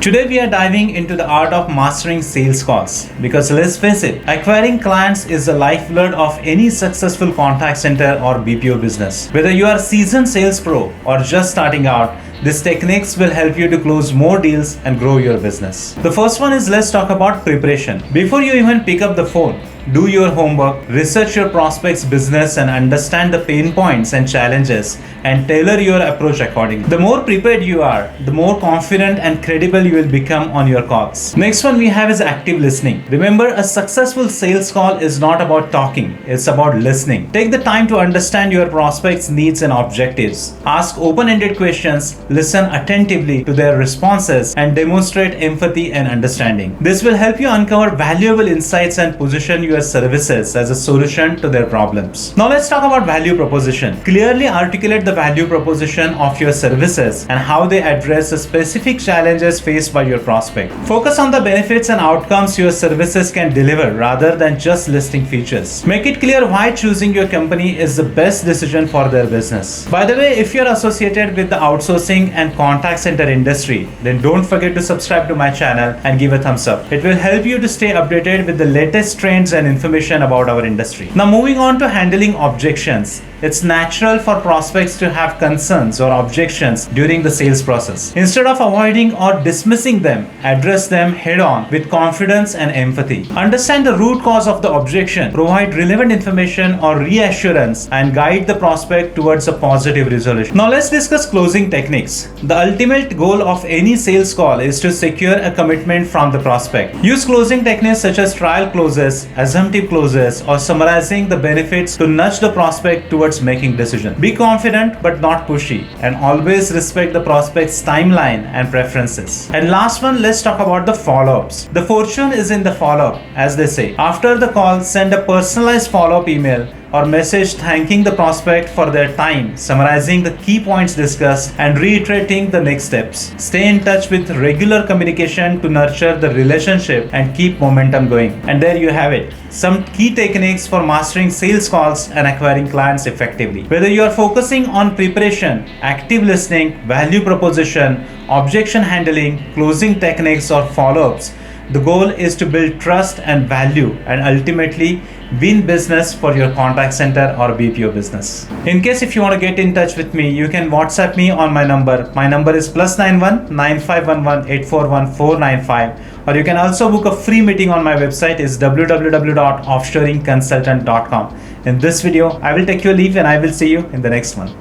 Today we are diving into the art of mastering sales calls because let's face it, acquiring clients is the lifeblood of any successful contact center or BPO business. Whether you are a seasoned sales pro or just starting out, these techniques will help you to close more deals and grow your business. The first one is let's talk about preparation. Before you even pick up the phone, do your homework, research your prospect's business and understand the pain points and challenges and tailor your approach accordingly. The more prepared you are, the more confident and credible you will become on your calls. Next one we have is active listening. Remember, a successful sales call is not about talking, it's about listening. Take the time to understand your prospect's needs and objectives. Ask open-ended questions, listen attentively to their responses and demonstrate empathy and understanding. This will help you uncover valuable insights and position your services as a solution to their problems. Now let's talk about value proposition. Clearly articulate the value proposition of your services and how they address the specific challenges faced by your prospect. Focus on the benefits and outcomes your services can deliver rather than just listing features. Make it clear why choosing your company is the best decision for their business. By the way, if you're associated with the outsourcing and contact center industry, then don't forget to subscribe to my channel and give a thumbs up. It will help you to stay updated with the latest trends and information about our industry. Now moving on to handling objections. It's natural for prospects to have concerns or objections during the sales process. Instead of avoiding or dismissing them, address them head on with confidence and empathy. Understand the root cause of the objection, provide relevant information or reassurance, and guide the prospect towards a positive resolution. Now let's discuss closing techniques. The ultimate goal of any sales call is to secure a commitment from the prospect. Use closing techniques such as trial closes, assumptive closes, or summarizing the benefits to nudge the prospect towards making decisions. Be confident but not pushy, and always respect the prospect's timeline and preferences. And last one, let's talk about the follow-ups. The fortune is in the follow-up, as they say. After the call, send a personalized follow-up email or message thanking the prospect for their time, summarizing the key points discussed and reiterating the next steps. Stay in touch with regular communication to nurture the relationship and keep momentum going. And there you have it, some key techniques for mastering sales calls and acquiring clients effectively. Whether you are focusing on preparation, active listening, value proposition, objection handling, closing techniques, or follow-ups, the goal is to build trust and value and ultimately win business for your contact center or BPO business. In case if you want to get in touch with me, you can WhatsApp me on my number. My number is +91 9511 841 495, or you can also book a free meeting on my website is www.offshoringconsultant.com. In this video, I will take your leave and I will see you in the next one.